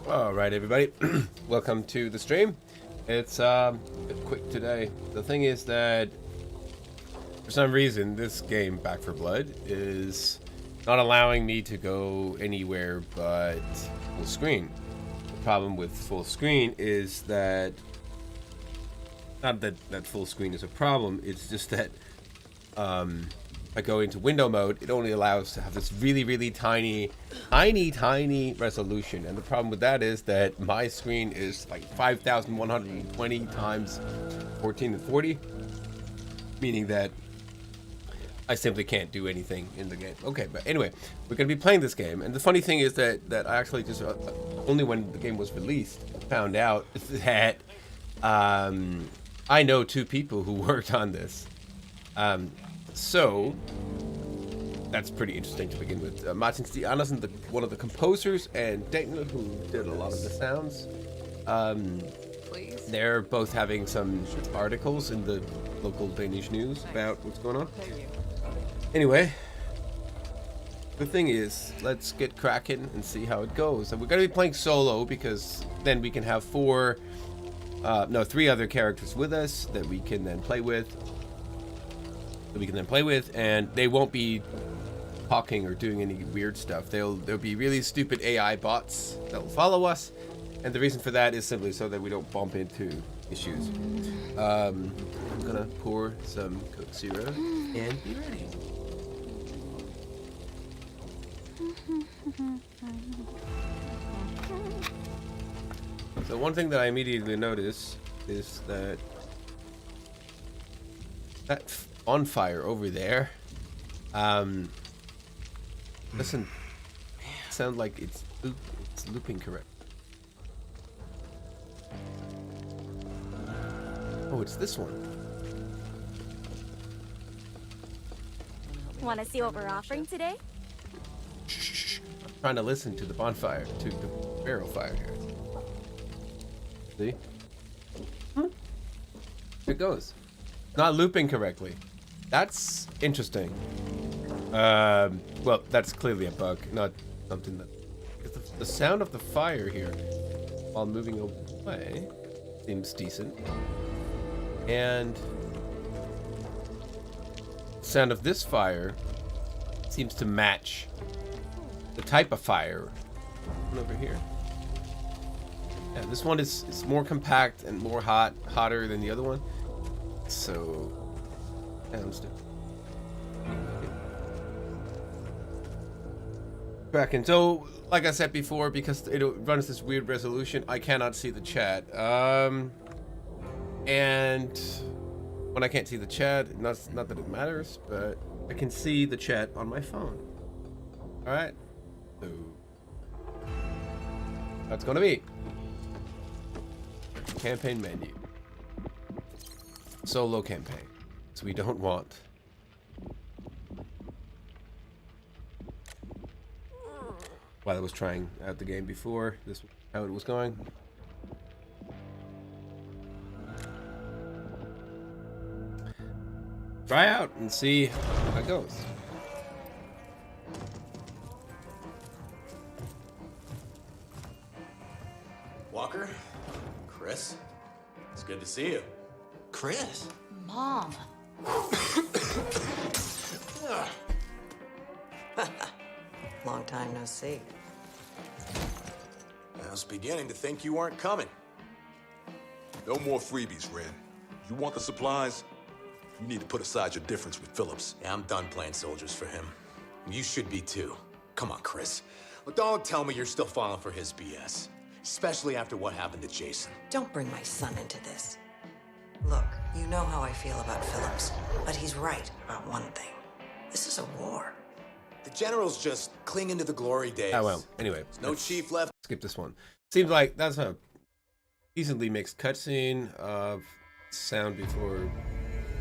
All right, everybody. Welcome to the stream. It's a bit quick today. The thing is that for some reason this game, Back 4 Blood, is not allowing me to go anywhere but full screen. The problem with full screen is that not that full screen is a problem. It's just that I go into window mode, it only allows to have this really tiny resolution. And the problem with that is that my screen is like 5,120 times 1440, meaning that I simply can't do anything in the game. Okay, but anyway, we're going to be playing this game. And the funny thing is that I actually just, only when the game was released, found out that I know two people who worked on this. So that's pretty interesting to begin with. Martin Stig Andersen, one of the composers, and Daniel, who did a lot of the sounds. They're both having some articles in the local Danish news about what's going on. Anyway, the thing is, let's get cracking and see how it goes. And we're going to be playing solo because then we can have three other characters with us that we can then play with. And they won't be talking or doing any weird stuff. There'll be really stupid AI bots that will follow us, and the reason for that is simply so that we don't bump into issues. I'm gonna pour some Coke Zero and be ready. So one thing that I immediately notice is that bonfire over there doesn't sound like it's looping correct. Oh, it's this one. Want to see what we're offering today? Shh. I'm trying to listen to the bonfire, to the barrel fire here. See? Here it goes. Not looping correctly. That's interesting. Well, that's clearly a bug, not something that... The sound of the fire here, while moving away, seems decent. And the sound of this fire seems to match the type of fire over here. Yeah, this one is more compact and more hotter than the other one. So, sounds different. Cracking. So, like I said before, because it runs this weird resolution, I cannot see the chat. And when I can't see the chat, not that it matters, but I can see the chat on my phone. All right. So that's gonna be campaign menu. Solo campaign. So we don't want. While I was trying out the game before, this was how it was going. Try out and see how it goes. Walker? Chris? It's good to see you. Chris? Mom. Long time no see. I was beginning to think you weren't coming. No more freebies, Ren. You want the supplies? You need to put aside your difference with Phillips. Yeah, I'm done playing soldiers for him. You should be too. Come on, Chris. Well, don't tell me you're still falling for his BS. Especially after what happened to Jason. Don't bring my son into this. Look, you know how I feel about Phillips, but he's right about one thing. This is a war. The general's just clinging to the glory days. Oh well. Anyway, No chief left. skip this one. Seems like that's a decently mixed cutscene of sound before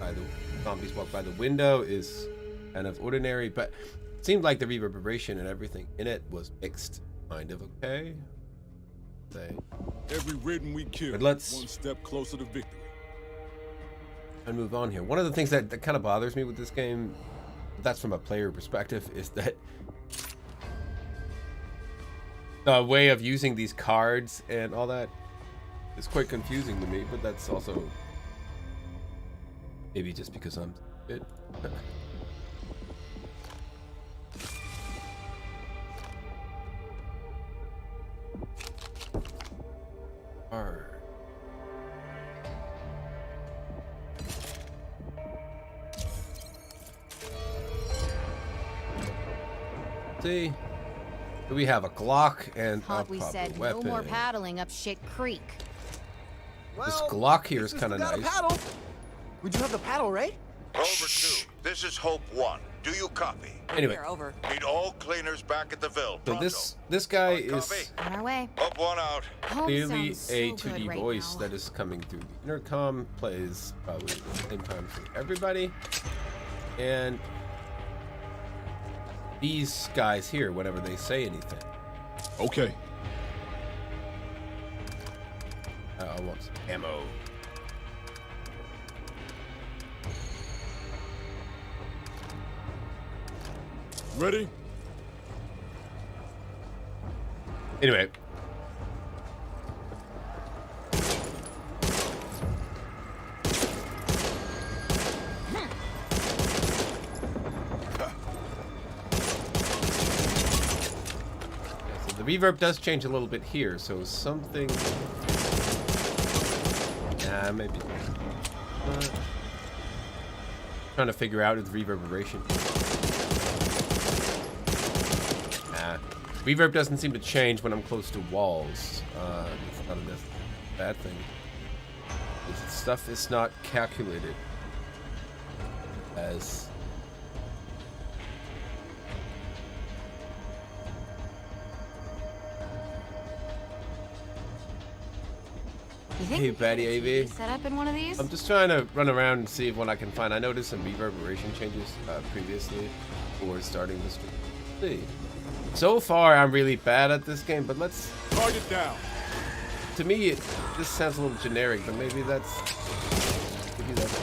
the zombies walk by the window is kind of ordinary, but it seemed like the reverberation and everything in it was mixed, kind of okay. Every ridden we kill, But let's- one step closer to victory. And move on here. One of the things that kind of bothers me with this game, that's from a player perspective, is that the way of using these cards and all that is quite confusing to me, but that's also maybe just because I'm it. Alright. See, we have a Glock and a Thought we proper said weapon. no more paddling up shit creek. This Glock here is kind of without a nice. paddle. We do have the paddle, right? Over 2. This is Hope 1. Do you copy? Anyway, Here, over. Need all cleaners back at the Ville. so Pronto. this guy Copy. is On our way. Hope 1 out. Home clearly sounds so a good 2D right voice now. that is coming through the intercom, plays probably at the same time for everybody. And these guys here, whenever they say anything, Okay. I want some ammo. Ready? Anyway. So the reverb does change a little bit here, so something. Nah, maybe. Trying to figure out the reverberation. Nah. Reverb doesn't seem to change when I'm close to walls. It's not a bad thing. This stuff is not calculated as. You think Hey, we could Batty get a AV. TV set up in one of these? I'm just trying to run around and see what I can find. I noticed some reverberation changes previously before starting the stream. Let's see. So far, I'm really bad at this game, but let's. Target down. To me, this sounds a little generic, but maybe that's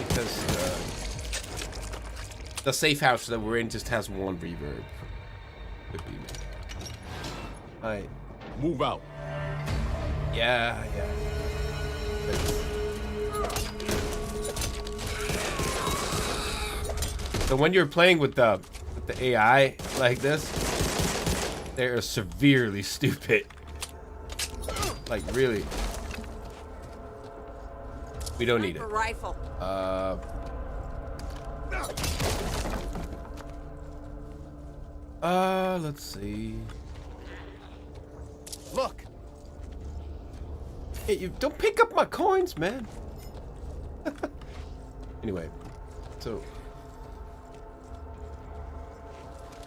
because the safe house that we're in just has one reverb. Could be. Alright. Move out. Yeah. So when you're playing with the AI like this, they're severely stupid. Like really. We don't need it. Rifle. Let's see. Look. Hey, you don't pick up my coins, man. Anyway, so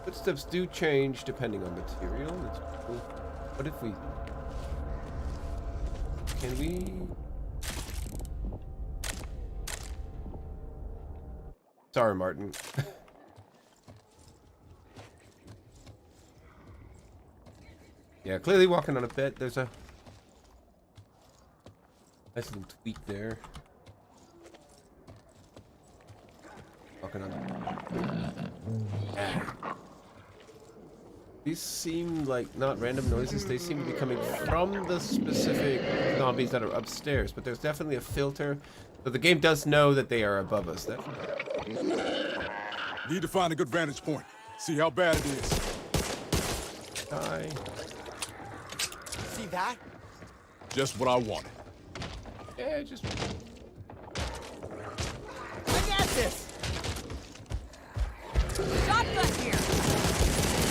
footsteps do change depending on material. That's cool. What if we? Can we? Sorry, Martin. Yeah, clearly walking on a bit. There's a nice little tweak there. Walking on. These seem like not random noises. They seem to be coming from the specific zombies that are upstairs. But there's definitely a filter. So the game does know that they are above us. That. Need to find a good vantage point. See how bad it is. Hi. See that? Just what I wanted. Yeah, just. I got this. Shotgun here!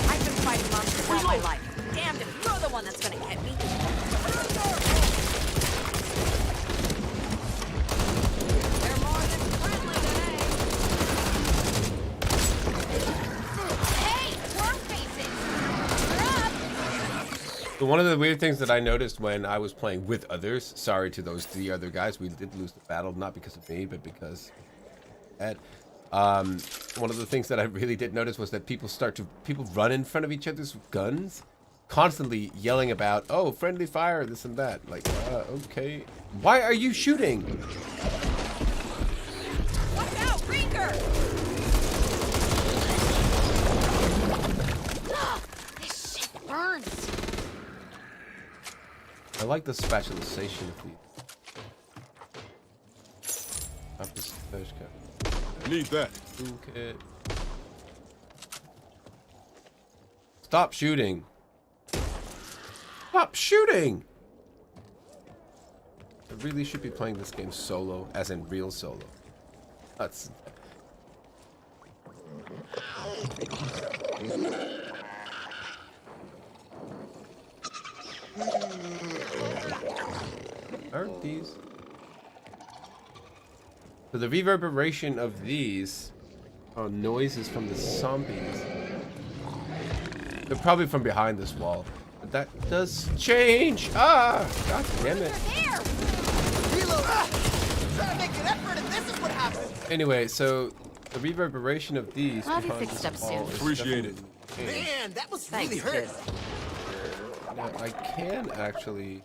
I've been fighting monsters all my life. Damned if you're the one that's gonna get me. They're more than friendly today. Hey, worm faces! We're up! So one of the weird things that I noticed when I was playing with others, sorry to those 3 other guys, we did lose the battle, not because of me, but because Ed. One of the things that I really did notice was that people run in front of each other's guns, constantly yelling about, oh, friendly fire, this and that. Like, okay. Why are you shooting? Watch out, Rinker! This shit burns. I like the specialization of these. Up this first cap. Need that. Toolkit. Stop shooting. Stop shooting! I really should be playing this game solo, as in real solo. That's... Aren't these? So the reverberation of these are noises from the zombies. They're probably from behind this wall. But that does change! Ah! God damn it. There! Reload! Try to make an effort, and this is what happens. Anyway, so the reverberation of these I'll be behind fixed this up wall soon. is Appreciate it. definitely changed. Man, that was Thanks, really hurt. kid. Now, I can actually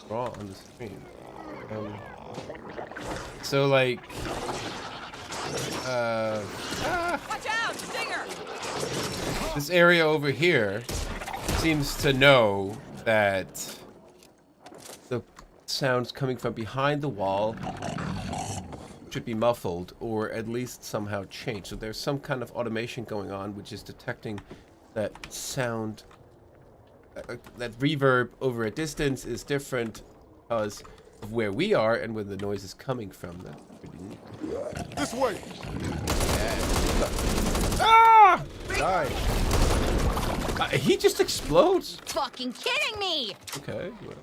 draw on the screen. So like, Watch out! Stinger! this area over here seems to know that the sounds coming from behind the wall should be muffled or at least somehow changed. So there's some kind of automation going on which is detecting that sound, that reverb over a distance is different because of where we are and where the noise is coming from. That's pretty neat. This way. Ah! Die. He just explodes. Fucking kidding me! Okay. Well,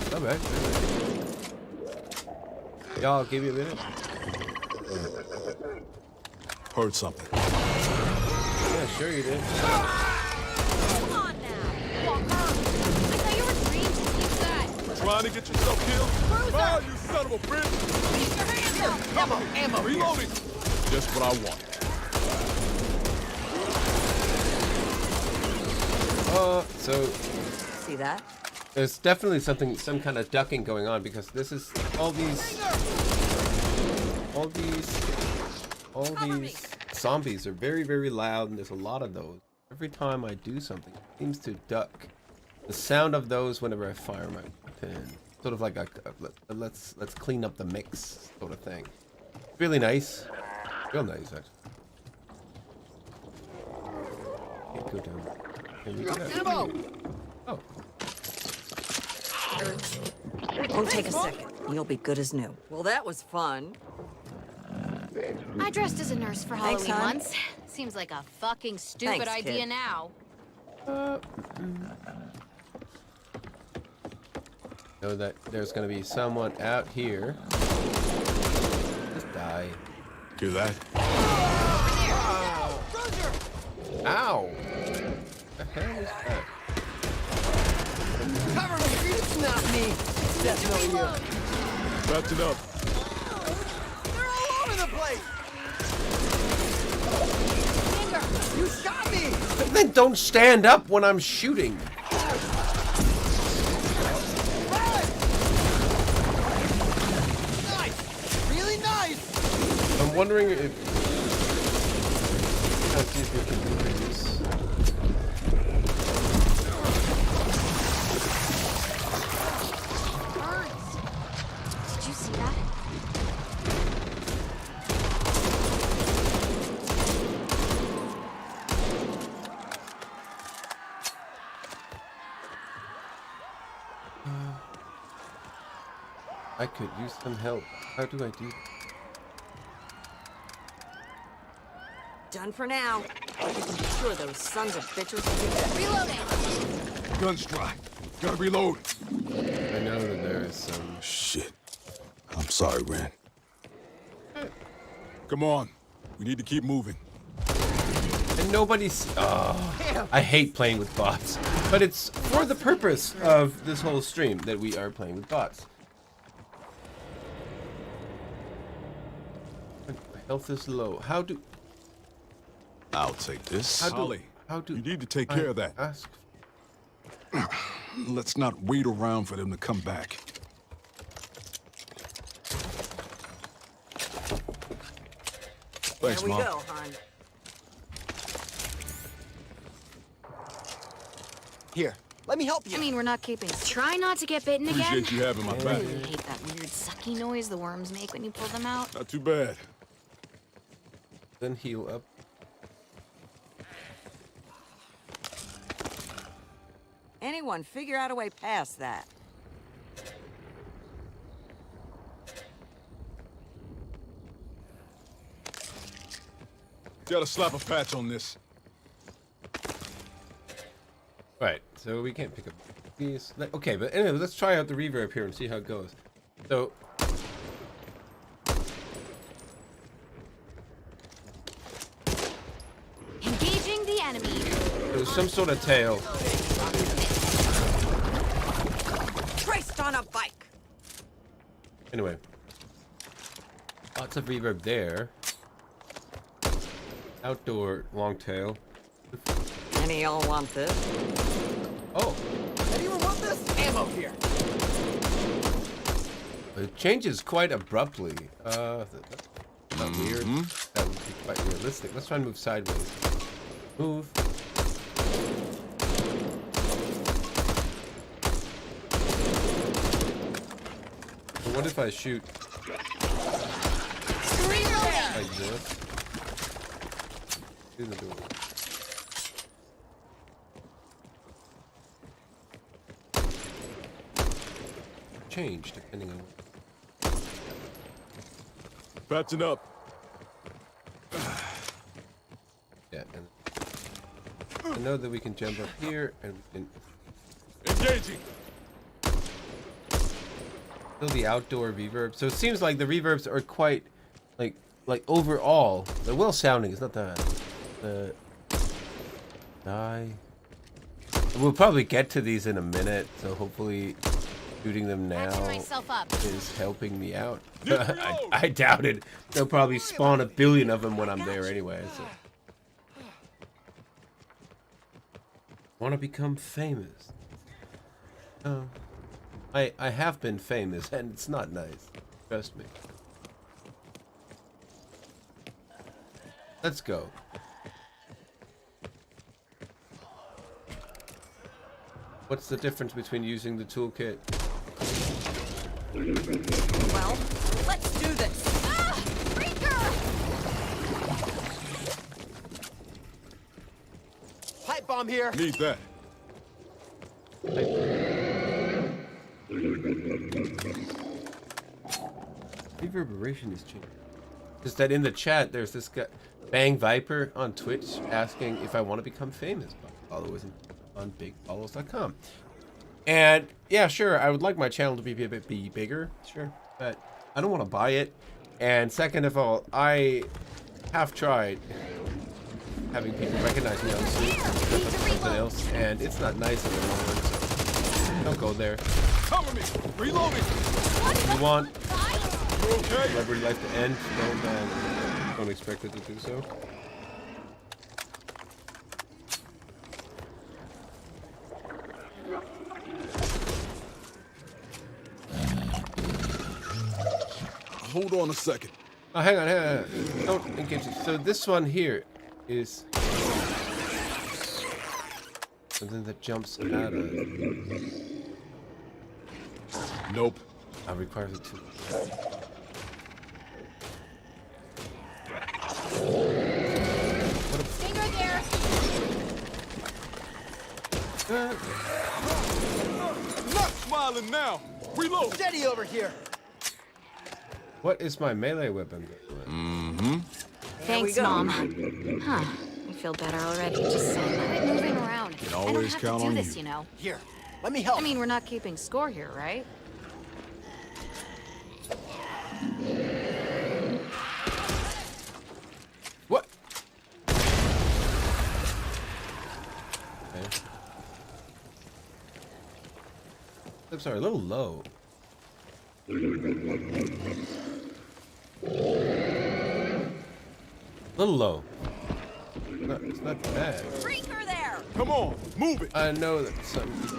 come back. Y'all, give me a minute. Heard something. Yeah, sure you did. Come on now! Walker! I thought you were dreams to keep that! Trying to get yourself killed? Cruiser! Oh, you son of a bitch! Keep your hands up! Ammo! Reloading. Just what I want. So See that? there's definitely some kind of ducking going on because this is all these zombies are very, very loud and there's a lot of those. Every time I do something, it seems to duck. The sound of those whenever I fire my weapon, sort of like a let's clean up the mix sort of thing. Really nice, real nice actually. Can't go down. Can we go down? Ammo! Oh. Won't take a second. You'll be good as new. Well, that was fun. I dressed as a nurse for Thanks, Halloween hon. once. Seems like a fucking stupid Thanks, idea kid. now. Know that there's gonna be someone out here. Just die. Hear that? Ow! The hell is that? Cover me! It's not me! It's definitely you. Wrapped it up. They're all over the place! Stinger! You shot me! Then don't stand up when I'm shooting. Run! Nice! Really nice! I'm wondering if. Let's see if we can do this. Birds! Did you see that? I could use some help. How do I do that? Done for now. You can be sure those sons of bitches will be dead. Reloading! Guns dry. Gotta reload. I know that there is some. Shit. I'm sorry, Ren. Come on. We need to keep moving. And nobody's. Oh, I hate playing with bots. But it's for the purpose of this whole stream that we are playing with bots. My health is low. How do. I'll take this. How do. Holly, How do. you need to take I care of that. Ask. Let's not wait around for them to come back. Thanks, Here we Mom. go, hon. Here, let me help you. I mean, we're not keeping. Try not to get bitten again. Appreciate you having my I back. really hate that weird sucky noise the worms make when you pull them out. Not too bad. Then heal up. Anyone figure out a way past that? Gotta slap a patch on this. Right, so we can't pick up these. Okay, but anyway, let's try out the reverb here and see how it goes. So, Engaging the enemy. there's some sort of tail. Traced on a bike. Anyway, lots of reverb there. Outdoor long tail. Any y'all want this? Oh, Anyone want this? Ammo here. it changes quite abruptly. Not weird. That would be quite realistic. Let's try and move sideways. Move. But what if I shoot like this? Through the door. Change depending on what. Patching up. Yeah, and I know that we can jump up here and we can Engaging. feel the outdoor reverb. So it seems like the reverbs are quite like overall they're well sounding. It's not the die. We'll probably get to these in a minute, so hopefully shooting them Patching now myself up. is helping me out. I doubt it. They'll probably spawn a billion of them when I'm there anyway. So. Want to become famous? Oh, I have been famous, and it's not nice. Trust me. Let's go. What's the difference between using the toolkit? Well, let's do this. Ah! Freaker! Pipe bomb here. Need that. Reverberation is changing. Just that in the chat, there's this guy, Bang Viper on Twitch, asking if I want to become famous. Followers on bigfollows.com. And yeah, sure, I would like my channel to be a bit bigger, sure, but I don't want to buy it. And second of all, I have tried having people recognize me on street or something else, and it's not nice in the long run, so don't go there. Cover me. Reloading. If you want You okay? celebrity life to end, don't expect it to do so. Hold on a second. Oh, hang on. Don't engage it. So this one here is something that jumps out of it. Nope. Requires a tool. Stinger there. Not smiling now. Reload. Steady over here. What is my melee weapon? Thanks, Mom. Huh. I feel better already. Just saying. Quit moving around. Can I don't always have count to do on this, you. you know. Here, let me help. I mean, we're not keeping score here, right? What? Okay. I'm sorry, a little low. A little low. It's not bad. Freaker there. Come on. Move it. I know that some people.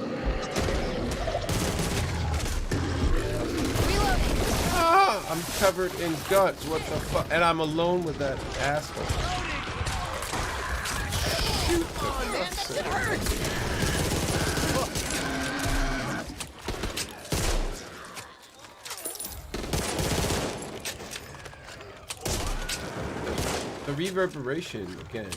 Reloading. Ah, I'm covered in guts. What the fuck? And I'm alone with that asshole. Shoot the fuck's sake. The reverberation, again,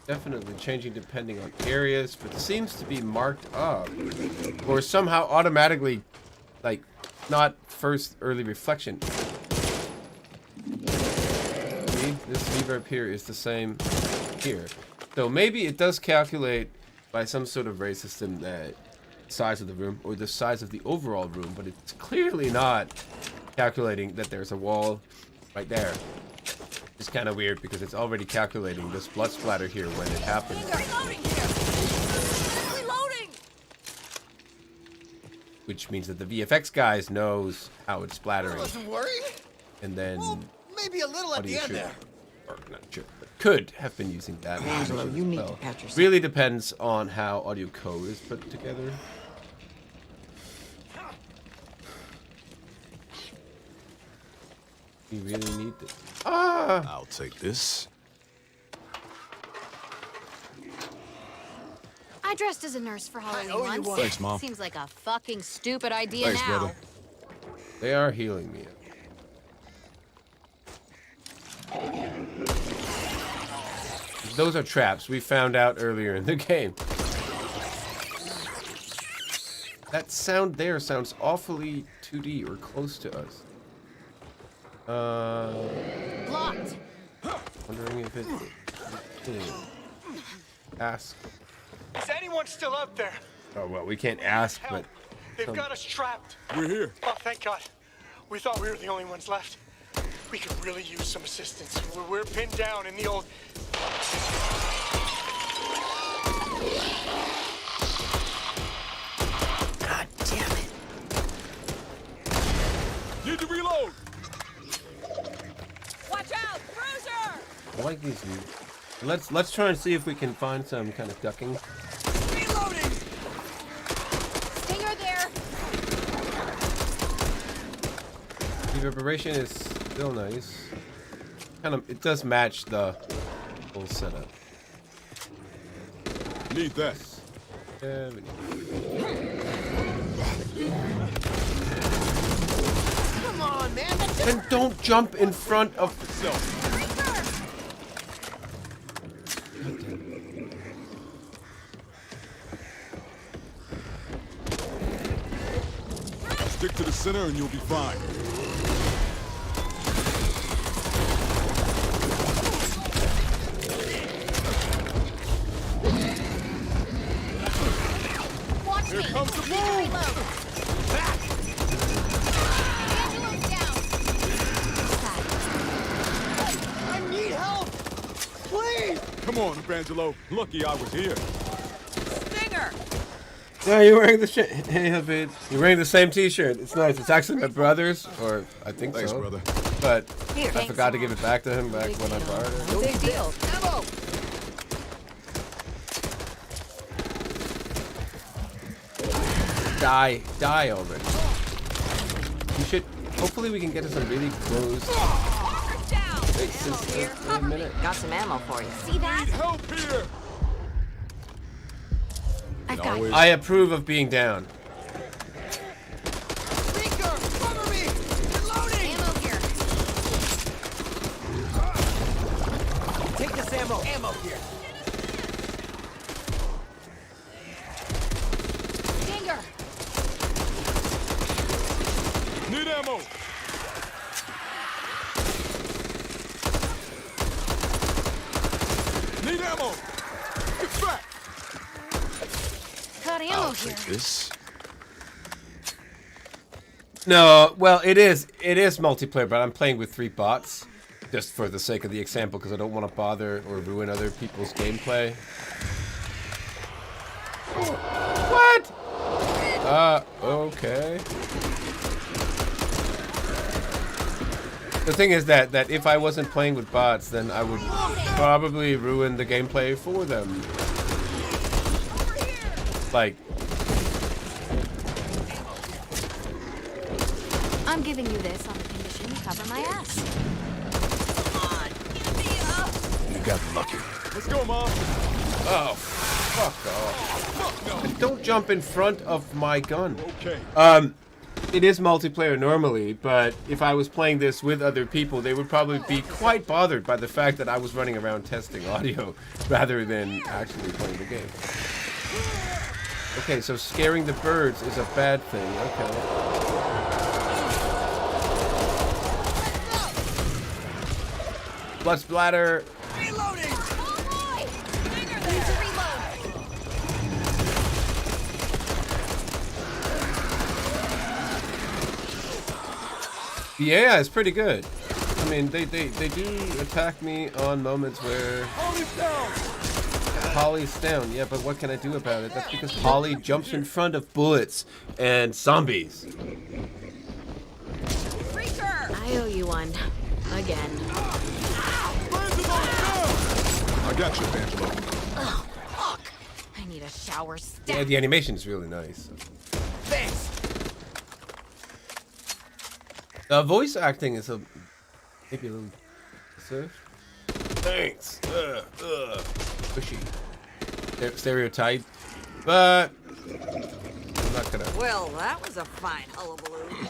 definitely changing depending on areas, but seems to be marked up. Or somehow automatically, like, not first early reflection. See? This reverb here is the same here. So maybe it does calculate by some sort of ray system that size of the room or the size of the overall room, but it's clearly not calculating that there's a wall right there. It's kind of weird because it's already calculating this blood splatter here when it happens. Reloading here. Reloading. Which means that the VFX guys knows how it's I splattering, wasn't worried. and then Well, maybe a little at the audio end should, there. or not sure, but could have been using that. Angelo, information you as need well. to patch yourself. Really depends on how audio code is put together. You really need this. Ah! I'll take this. I dressed as a nurse for Halloween owe you once. one. Thanks, Mom. Seems like a fucking stupid idea Thanks, now. brother. They are healing me. Those are traps. We found out earlier in the game. That sound there sounds awfully 2D or close to us. Blocked. Wondering if it's ask. Is anyone still out there? Oh well, we can't ask, Help. but They've got us trapped. We're here. Oh, thank God. We thought we were the only ones left. We could really use some assistance. We're pinned down in the old... God damn it. Need to reload. Watch out, Bruiser. I like these views. Let's try and see if we can find some kind of ducking. Reloading. Stinger there. Reverberation is still nice. Kind of, it does match the whole setup. Need that. Come on, man. That's Then don't jump in front of. Stick to the center and you'll be fine. Watch Here me. comes the move. Reload. Angelo's down. I need help. Please. Come on, Evangelo. Lucky I was here. Stinger. Yeah, you're wearing the shit. Hey, Habib. You're wearing the same T-shirt. It's nice. It's actually my brother's, or I think Thanks, so. brother. But Here, I thanks, forgot to Mom. give it back to him back when I borrowed it. No big deal. Ammo. Die already. You should. Hopefully, we can get to some really close Walker's down. spaces Here, in a cover me. minute. Got some ammo for you. See that? Need help here. I've got Always. I approve of being down. Tinker, cover me. Reloading. ammo here. Take this ammo. Ammo here. Stinger. Need ammo. Need ammo. Get back. Got ammo I'll here. take this. No, well, it is multiplayer, but I'm playing with 3 bots, just for the sake of the example, because I don't want to bother or ruin other people's gameplay. What? Okay. The thing is that if I wasn't playing with bots, then I would probably ruin the gameplay for them. Like, I'm giving you this on the condition you cover my ass. You got lucky. Let's go, Mom. oh, fuck off. Fuck no. Don't jump in front of my gun. Okay. it is multiplayer normally, but if I was playing this with other people, they would probably be quite bothered by the fact that I was running around testing audio rather than actually playing the game. Okay, so scaring the birds is a bad thing. Okay. Blood splatter. Reloading! The AI is pretty good. I mean, they do attack me on moments where Holly's down. Yeah, but what can I do about it? That's because Holly jumps in front of bullets and zombies. I owe you one. Again. I got you, Angelo. Oh, fuck. I need a shower stat. Yeah, the animation is really nice. Thanks. The voice acting is maybe a little surf. Thanks. Pushy. Stereotype, but I'm not gonna. Well, that was a fine hullabaloo.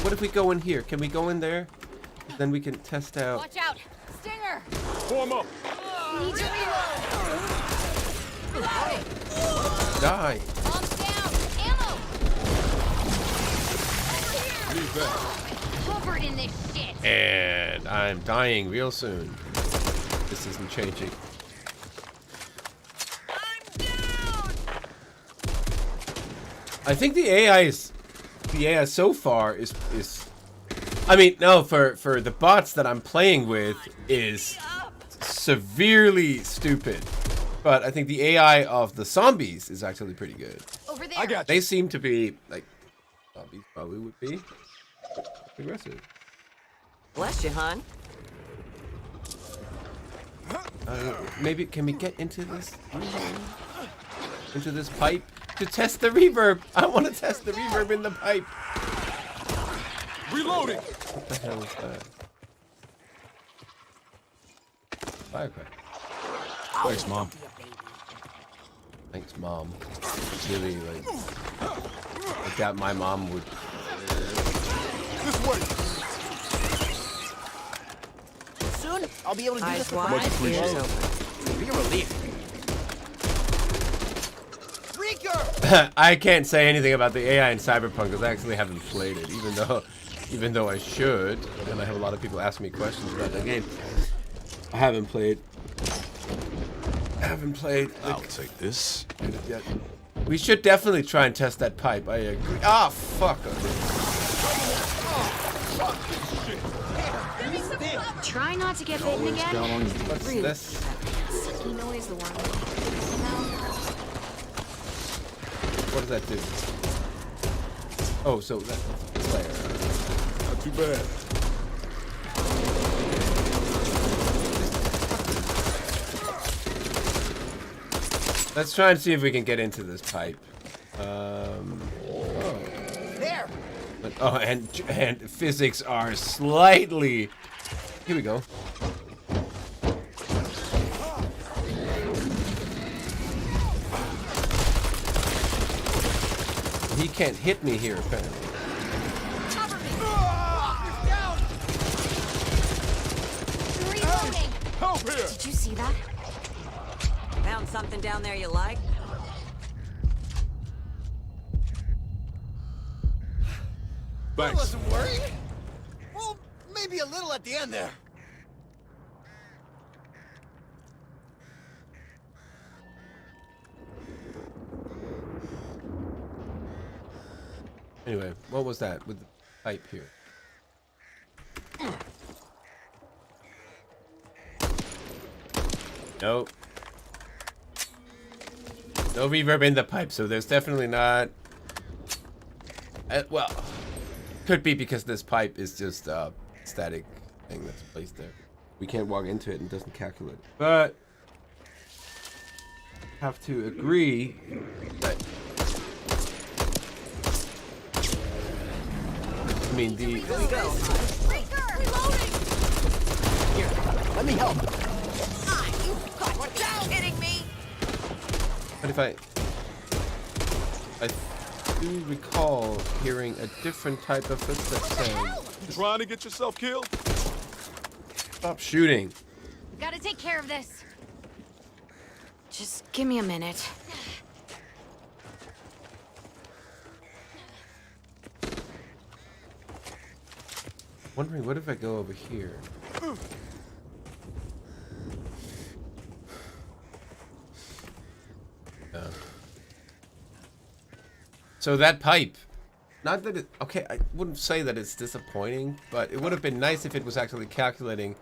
What if we go in here? Can we go in there? Then we can test out. Watch out! Stinger! Form up. Need to reload. Die. Bombs down! Ammo! Leave that. Covered in this shit! And I'm dying real soon. This isn't changing. I'm down! I think the AI so far is I mean, no, for the bots that I'm playing with is severely stupid. But I think the AI of the zombies is actually pretty good. Over there! I got you. They seem to be like zombies probably would be aggressive. Bless you, hon. Maybe can we get into this pipe to test the reverb? I want to test the reverb in the pipe. Reloading. What the hell is that? Firecracker. Thanks, Mom. Thanks, Mom. Really, like that my mom would. This way. Soon, I'll be able to do this Eyes with my wide, appreciated. ears open. Be a relief. Reeker! I can't say anything about the AI in Cyberpunk because I actually haven't played it, even though I should, and I have a lot of people asking me questions about that game. I haven't played. I'll take this. Yet. We should definitely try and test that pipe. I agree. Ah, fuck. Try not to get bitten again. What's Really this? sucky noise the one. What does that do? Oh, so that's player. Not too bad. Let's try and see if we can get into this pipe. There! Oh, and physics are slightly. Here we go. He can't hit me here, apparently. Cover me! Down! Reloading! Help here. Did you see that? Found something down there you like? I Thanks. wasn't worried. Well, maybe a little at the end there. Anyway, what was that with the pipe here? Nope. No reverb in the pipe, so there's definitely not. Well, could be because this pipe is just a static thing that's placed there. We can't walk into it and it doesn't calculate. But have to agree that. I mean the. Here we go. Reloading! Here, let me help. Ah, you got to be kidding me! What if I do recall hearing a different type of footstep sound. Trying to get yourself killed? Stop shooting. Gotta take care of this. Just give me a minute. Wondering what if I go over here? So that pipe, not that it, okay, I wouldn't say that it's disappointing, but it would have been nice if it was actually calculating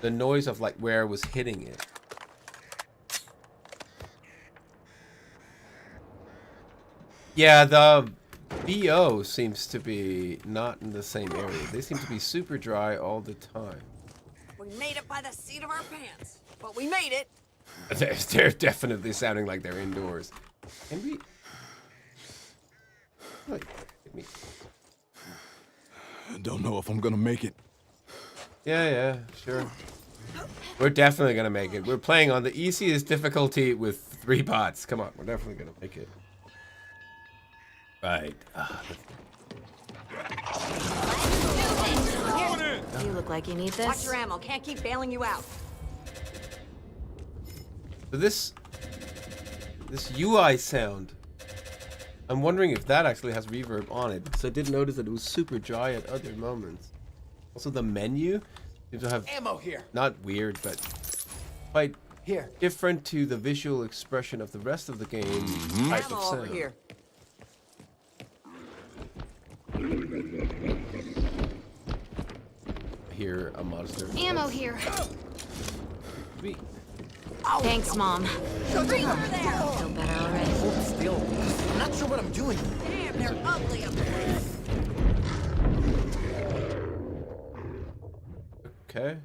the noise of like where I was hitting it. Yeah, the BO seems to be not in the same area. They seem to be super dry all the time. We made it by the seat of our pants, but we made it. They're definitely sounding like they're indoors. Can we? Like, hit me. I don't know if I'm gonna make it. Yeah, sure. We're definitely gonna make it. We're playing on the easiest difficulty with 3 bots. Come on, we're definitely gonna make it. Right. You look like you need this. Watch your ammo. Can't keep bailing you out. So this UI sound, I'm wondering if that actually has reverb on it, because I did notice that it was super dry at other moments. Also, the menu seems to have Ammo here. not weird, but quite Here. different to the visual expression of the rest of the game type Ammo of sound. over here. I hear a monster. Ammo here. Sweet. Thanks, Mom. Over there. Feel better already. Hold still. I'm not sure what I'm doing. Damn, they're ugly up there. Okay.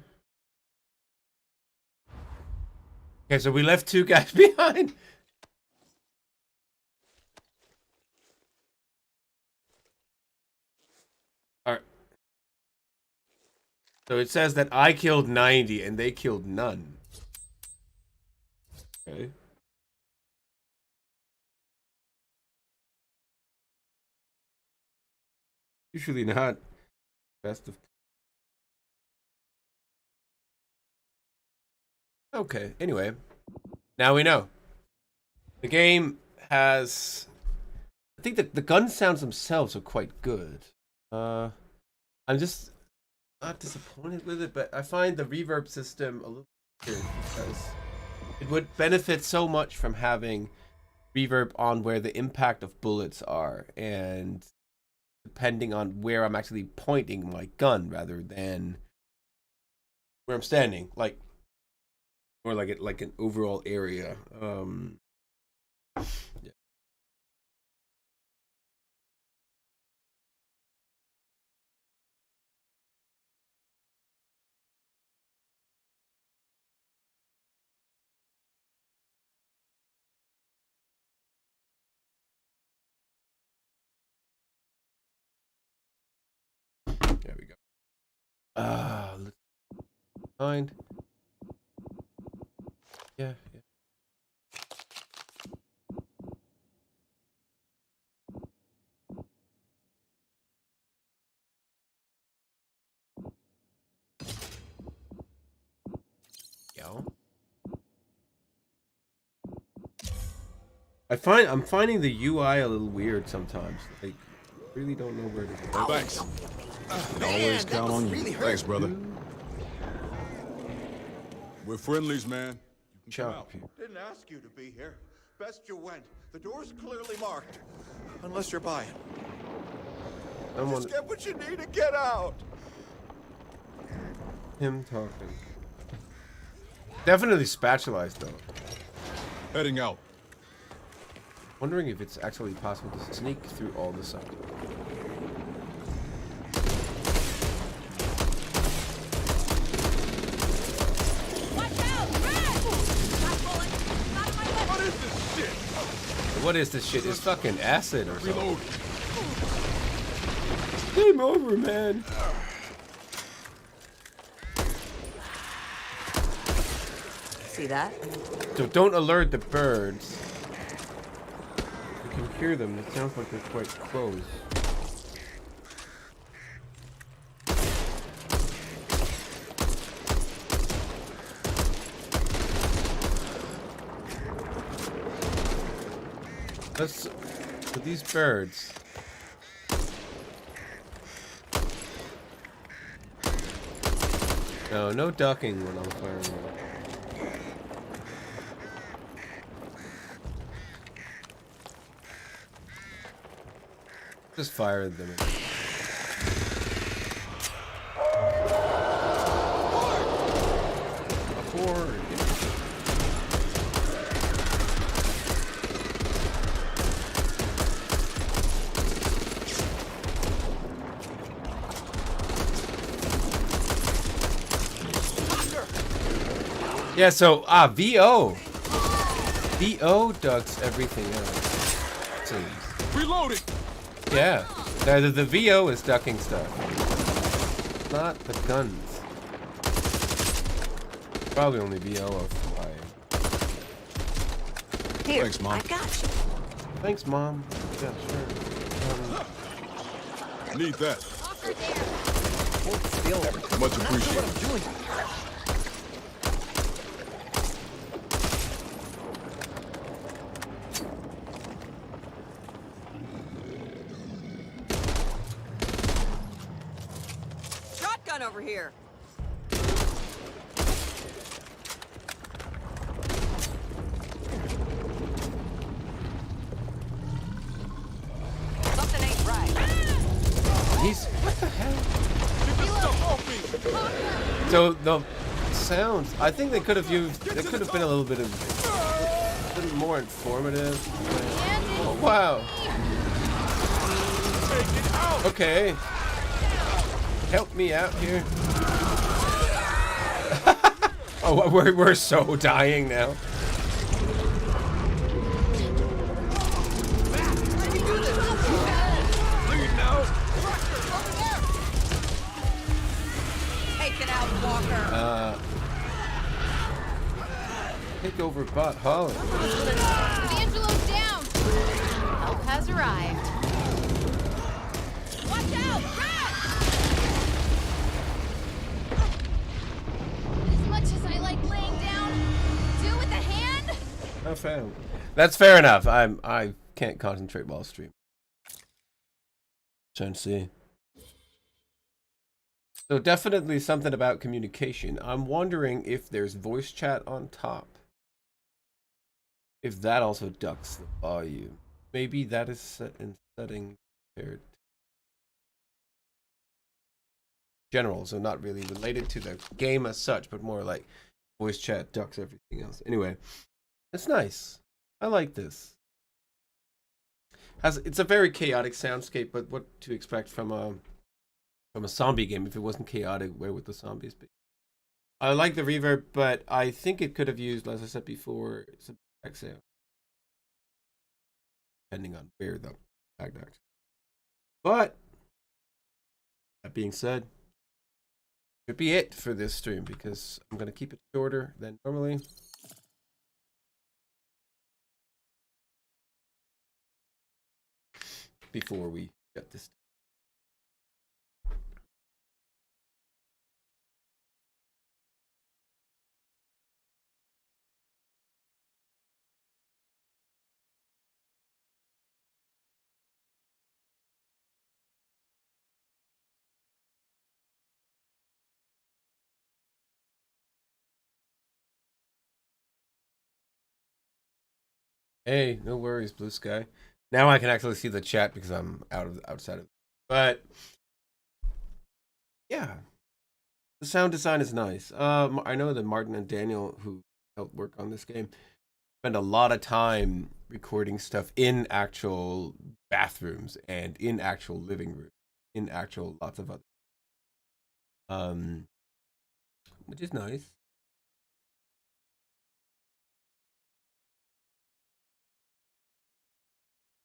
Okay, so we left 2 guys behind. All right. So it says that I killed 90 and they killed none. Okay. Usually not. Best of. Okay, anyway. Now we know. The game has... I think that the gun sounds themselves are quite good. I'm just not disappointed with it, but I find the reverb system a little weird because it would benefit so much from having reverb on where the impact of bullets are, and depending on where I'm actually pointing my gun rather than where I'm standing, like, or like an overall area. Yeah. There we go. Let's find. Yeah. Yo. I'm finding the UI a little weird sometimes. Like, really don't know where to go. Thanks. Can always count on you. Thanks, brother. We're friendlies, man. You can come out. Didn't ask you to be here. Best you went. The door's clearly marked. Unless you're buying. Someone, Just get what you need to get out. him talking. Definitely spatulized though. Heading out. Wondering if it's actually possible to sneak through all the stuff. What is this shit? It's fucking acid or something. Reload. Game over, man. See that? So don't alert the birds. can hear them. It sounds like they're quite close. Let's with these birds. No, no ducking when I'm firing them. Just fire them. Aboard. Yeah, so VO ducks everything else. Seems. Reloading! Yeah, the VO is ducking stuff, not the guns. Probably only VO or flying. Here, Thanks, Mom. I got you. Thanks, Mom. Yeah, sure. Need that. Hold still. Much appreciated. I'm doing. Shotgun over here. Something ain't right. He's what the hell? Get this stuff off me! So the sounds. I think they could have used. They could have been a little bit more informative. Oh wow. Okay. Help me out here. Oh, we're so dying now. Take it out, Walker. Take over Bot Holland. D'Angelo's down. Help has arrived. Watch out! Red! As much as I like laying down, do with the hand. Not fair. That's fair enough. I can't concentrate while streaming. Trying to see. So definitely something about communication. I'm wondering if there's voice chat on top. If that also ducks the volume. Maybe that is set in settings paired. General, so not really related to the game as such, but more like voice chat ducks everything else. Anyway, it's nice. I like this. It's a very chaotic soundscape, but what to expect from a zombie game? If it wasn't chaotic, where would the zombies be? I like the reverb, but I think it could have used, as I said before, some back sound, depending on where the back duct. But that being said, should be it for this stream because I'm gonna keep it shorter than normally. Before we get this. Hey, no worries, Blue Sky. Now I can actually see the chat because I'm outside of. But yeah, the sound design is nice. I know that Martin and Daniel, who helped work on this game, spend a lot of time recording stuff in actual bathrooms and in actual living rooms, in actual lots of other, which is nice.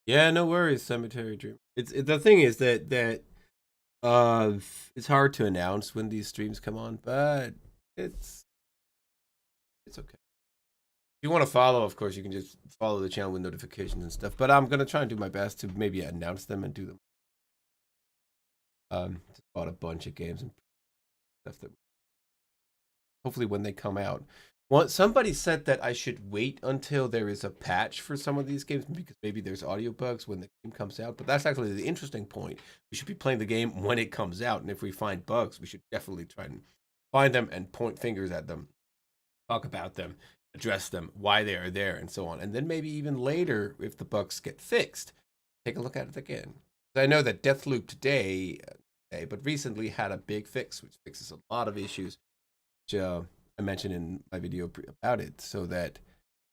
Yeah, no worries, Cemetery Dream. It's the thing is that it's hard to announce when these streams come on, but it's okay. you want to follow, of course, you can just follow the channel with notifications and stuff. But I'm gonna try and do my best to maybe announce them and do them. Just bought a bunch of games and stuff that hopefully when they come out. Somebody said that I should wait until there is a patch for some of these games because maybe there's audio bugs when the game comes out. But that's actually the interesting point. We should be playing the game when it comes out, and if we find bugs, we should definitely try and find them and point fingers at them, talk about them, address them, why they are there, and so on. And then maybe even later, if the bugs get fixed, take a look at it again. I know that Deathloop today, but recently had a big fix, which fixes a lot of issues, which I mentioned in my video about it, so that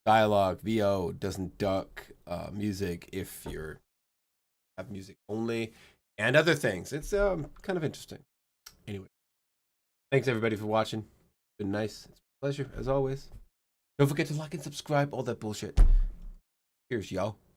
dialogue VO doesn't duck music if you have music only, and other things. It's kind of interesting. Anyway, thanks everybody for watching. It's been nice. It's a pleasure as always. Don't forget to like and subscribe, all that bullshit. Cheers, y'all.